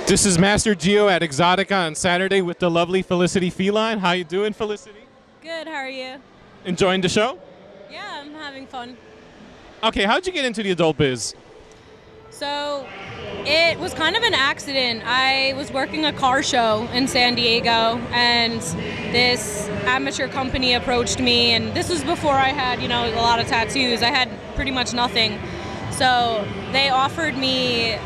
This is Master Geo at Exotica on Saturday with the lovely Felicity Feline. How you doing, Felicity? Good, how are you? Enjoying the show? Yeah, I'm having fun. Okay, how'd you get into the adult biz? So, it was kind of an accident. I was working a car show in San Diego, and this amateur company approached me, and this was before I had, a lot of tattoos. I had pretty much nothing. So, they offered me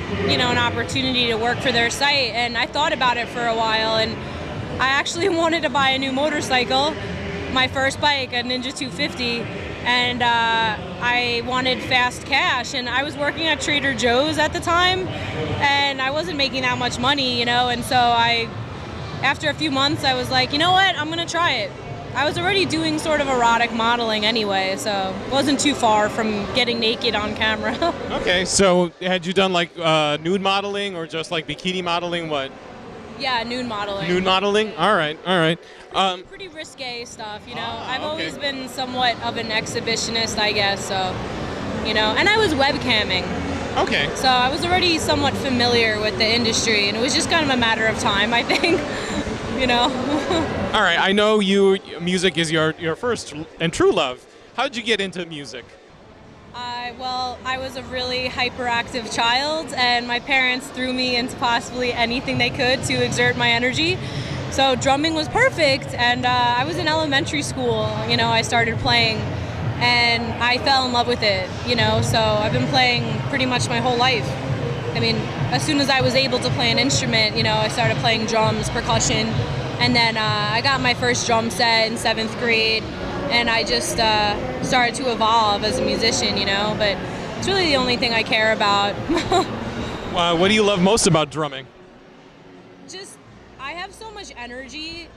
an opportunity to work for their site, and I thought about it for a while, and I actually wanted to buy a new motorcycle, my first bike, a Ninja 250, and I wanted fast cash, and I was working at Trader Joe's at the time, and I wasn't making that much money, and so after a few months, I was like, you know what, I'm gonna try it. I was already doing sort of erotic modeling anyway, so it wasn't too far from getting naked on camera. Okay, so had you done like nude modeling or just like bikini modeling? What? Yeah, nude modeling. Nude modeling? All right, all right. Pretty risque stuff, I've always been somewhat of an exhibitionist, I guess, so, and I was webcamming. Okay. So I was already somewhat familiar with the industry, and it was just kind of a matter of time, I think. All right, I know music is your first and true love. How did you get into music? Well, I was a really hyperactive child, and my parents threw me into possibly anything they could to exert my energy. So drumming was perfect, and I was in elementary school, I started playing, and I fell in love with it, so I've been playing pretty much my whole life. I mean, as soon as I was able to play an instrument, I started playing drums, percussion, and then I got my first drum set in 7th grade, and I just started to evolve as a musician, but it's really the only thing I care about. What do you love most about drumming? I have so much energy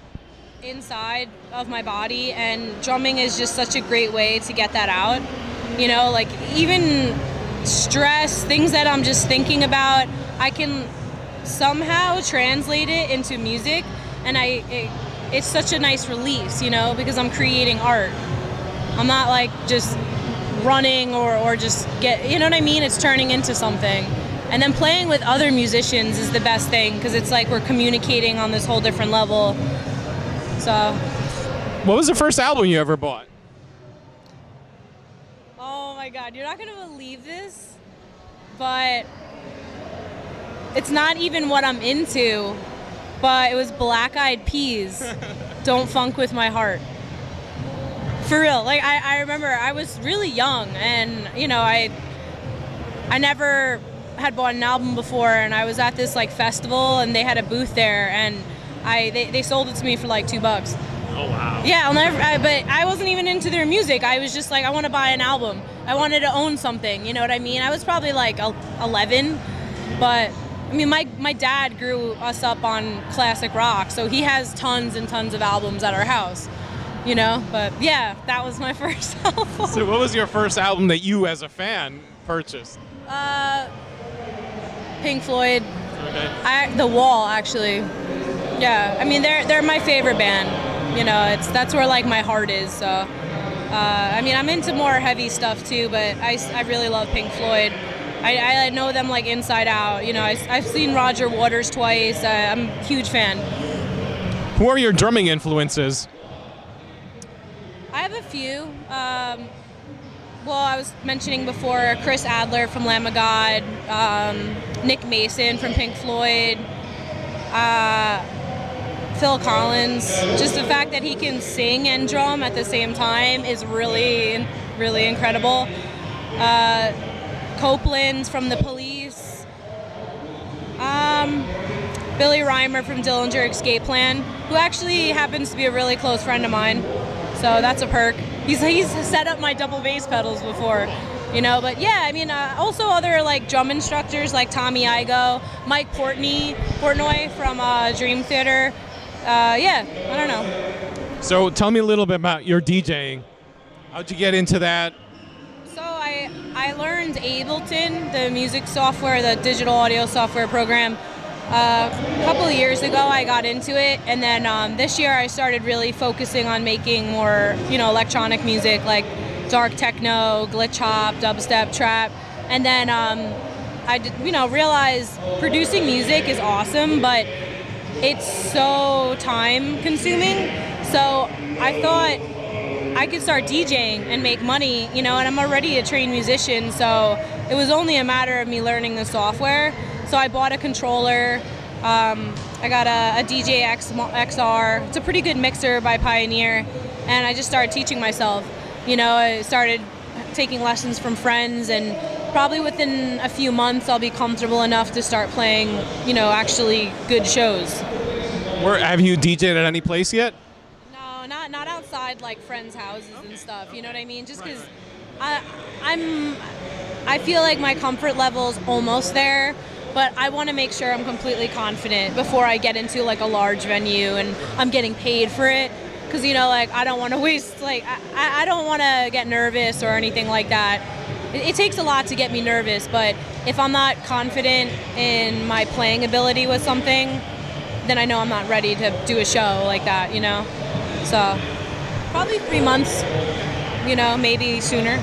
inside of my body, and drumming is just such a great way to get that out, like even stress, things that I'm just thinking about, I can somehow translate it into music, and it's such a nice release, because I'm creating art. I'm not like just running or just you know what I mean? It's turning into something. And then playing with other musicians is the best thing, because it's like we're communicating on this whole different level. So. What was the first album you ever bought? Oh my God, you're not gonna believe this, but it's not even what I'm into, but it was Black Eyed Peas, Don't Funk With My Heart. For real, like I remember I was really young, and I never had bought an album before, and I was at this like festival, and they had a booth there, and they sold it to me for like $2. Oh wow. Yeah, but I wasn't even into their music. I was just like, I want to buy an album. I wanted to own something, you know what I mean? I was probably like 11, but I mean, my dad grew us up on classic rock, so he has tons and tons of albums at our house, but yeah, that was my first album. So what was your first album that you as a fan purchased? Pink Floyd. Okay. The Wall, actually. Yeah, I mean, they're my favorite band. That's where like my heart is. So, I mean, I'm into more heavy stuff too, but I really love Pink Floyd. I know them like inside out. I've seen Roger Waters twice. I'm a huge fan. Who are your drumming influences? I have a few. Well, I was mentioning before Chris Adler from Lamb of God, Nick Mason from Pink Floyd, Phil Collins. Just the fact that he can sing and drum at the same time is really, really incredible. Copeland from The Police. Billy Reimer from Dillinger Escape Plan, who actually happens to be a really close friend of mine. So that's a perk. He's set up my double bass pedals before, but yeah, I mean, also other like drum instructors like Tommy Igo, Mike Portnoy from Dream Theater. Yeah, I don't know. So tell me a little bit about your DJing. How'd you get into that? So I learned Ableton, the music software, the digital audio software program. A couple of years ago I got into it, and then this year I started really focusing on making more, electronic music like dark techno, glitch hop, dubstep, trap, and then realized producing music is awesome, but it's so time consuming. So I thought I could start DJing and make money, and I'm already a trained musician, so it was only a matter of me learning the software. So I bought a controller. I got a DJ XR. It's a pretty good mixer by Pioneer, and I just started teaching myself. I started taking lessons from friends, and probably within a few months I'll be comfortable enough to start playing, actually good shows. Have you DJed at any place yet? No, not outside like friends' houses and stuff. You know what I mean? Just because I feel like my comfort level's almost there, but I want to make sure I'm completely confident before I get into like a large venue and I'm getting paid for it. Because I don't want to waste, I don't want to get nervous or anything like that. It takes a lot to get me nervous, but if I'm not confident in my playing ability with something, then I know I'm not ready to do a show like that, So probably 3 months, maybe sooner.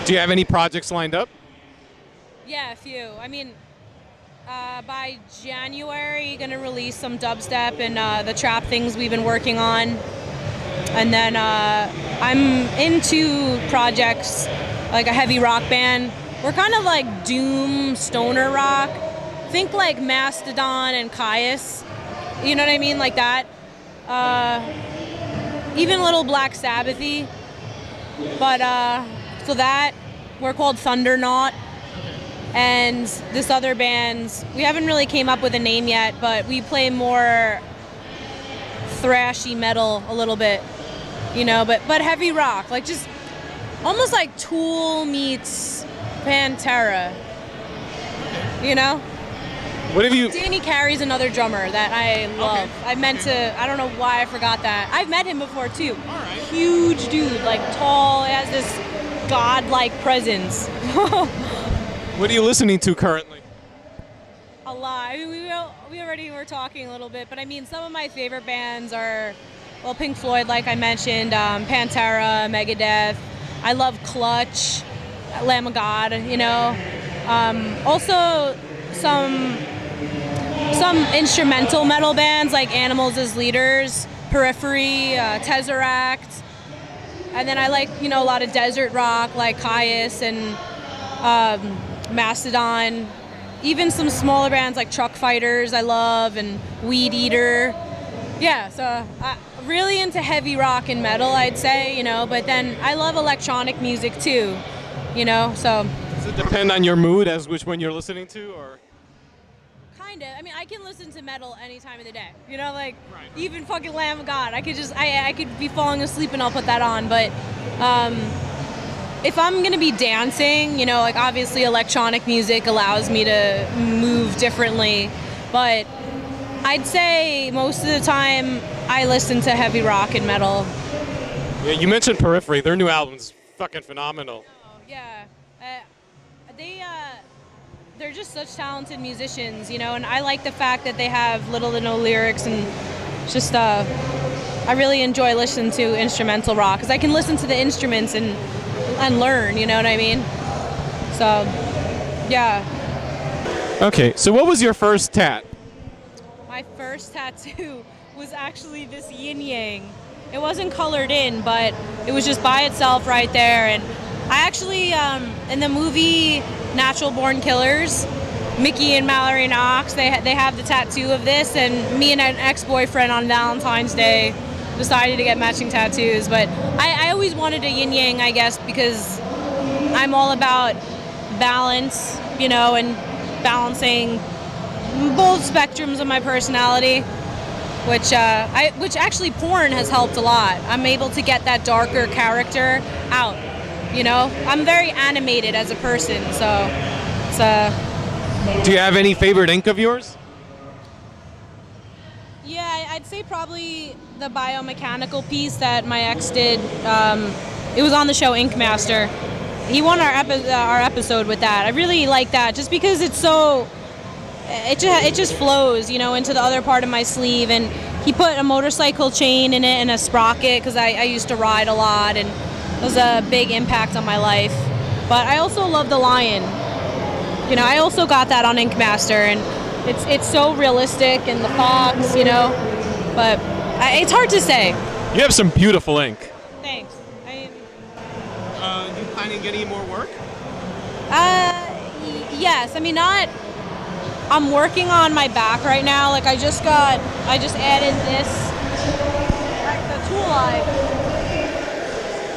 Do you have any projects lined up? Yeah, a few. By January, going to release some dubstep and the trap things we've been working on. And then I'm into projects like a heavy rock band. We're kind of like doom stoner rock. Think like Mastodon and Caius. You know what I mean? Like that. Even a little Black Sabbathy. But so that, we're called Thundernaut. And this other band, we haven't really came up with a name yet, but we play more thrashy metal a little bit, but heavy rock, like just almost like Tool meets Pantera, What have you... Danny Carey's another drummer that I love. Okay. I don't know why I forgot that. I've met him before too. All right. Huge dude, like tall, has this godlike presence. What are you listening to currently? A lot. We already were talking a little bit, but some of my favorite bands are, Pink Floyd, like I mentioned, Pantera, Megadeth. I love Clutch, Lamb of God, Also some instrumental metal bands like Animals as Leaders, Periphery, Tesseract. And then I like, a lot of desert rock like Caius and Mastodon, even some smaller bands like Truck Fighters I love, and Weed Eater. Yeah, so really into heavy rock and metal, I'd say, but then I love electronic music too, so. Does it depend on your mood as which one you're listening to, or? Kind of. I can listen to metal any time of the day, Right. Even fucking Lamb of God. I could be falling asleep and I'll put that on, but if I'm gonna be dancing, obviously electronic music allows me to move differently, but I'd say most of the time I listen to heavy rock and metal. Yeah, you mentioned Periphery. Their new album's fucking phenomenal. Oh, yeah. They're just such talented musicians, and I like the fact that they have little to no lyrics, and just I really enjoy listening to instrumental rock because I can listen to the instruments and learn, you know what I mean? So, yeah. Okay, so what was your first tat? My first tattoo was actually this yin yang. It wasn't colored in, but it was just by itself right there. And I actually, in the movie Natural Born Killers, Mickey and Mallory Knox, they have the tattoo of this, and me and an ex-boyfriend on Valentine's Day decided to get matching tattoos. But I always wanted a yin yang, I guess, because I'm all about balance, and balancing both spectrums of my personality, which actually porn has helped a lot. I'm able to get that darker character out, I'm very animated as a person, so it's Do you have any favorite ink of yours? Yeah, I'd say probably the biomechanical piece that my ex did. It was on the show Ink Master. He won our episode with that. I really like that just because it's so, it just flows, into the other part of my sleeve. And he put a motorcycle chain in it and a sprocket because I used to ride a lot, and it was a big impact on my life. But I also love the lion. You know, I also got that on Ink Master, and it's so realistic, and the fox, you know, but it's hard to say. You have some beautiful ink. Thanks. You planning getting more work? Yes. I mean, not. I'm working on my back right now. Like I just added this, like the tool eye.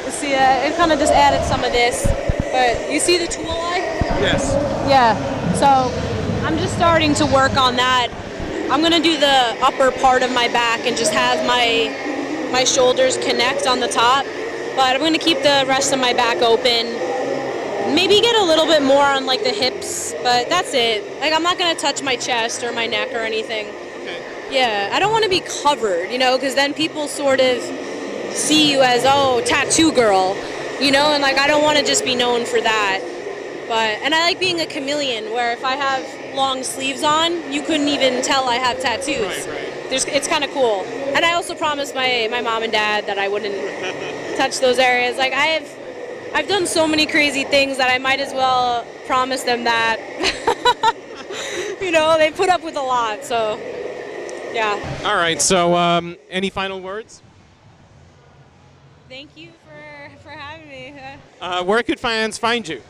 You see, it kind of just added some of this. But you see the tool eye? Yes. Yeah. So I'm just starting to work on that. I'm gonna do the upper part of my back and just have my shoulders connect on the top. But I'm gonna keep the rest of my back open. Maybe get a little bit more on like the hips, but that's it. Like I'm not gonna touch my chest or my neck or anything. Okay. Yeah, I don't want to be covered, you know, because then people sort of see you as, oh, tattoo girl, you know, and like I don't want to just be known for that. And I like being a chameleon, where if I have long sleeves on, you couldn't even tell I have tattoos. Right. It's kind of cool. And I also promised my mom and dad that I wouldn't touch those areas. Like I've done so many crazy things that I might as well promise them that. You know, they put up with a lot, so yeah. All right, so any final words? Thank you for having me. Where could fans find you?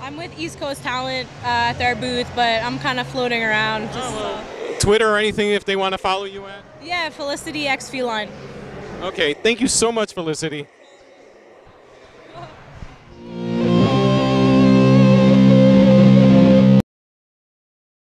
I'm with East Coast Talent at their booth, but I'm kind of floating around. Twitter or anything if they want to follow you at? Yeah, Felicity Feline. Okay, thank you so much, Felicity.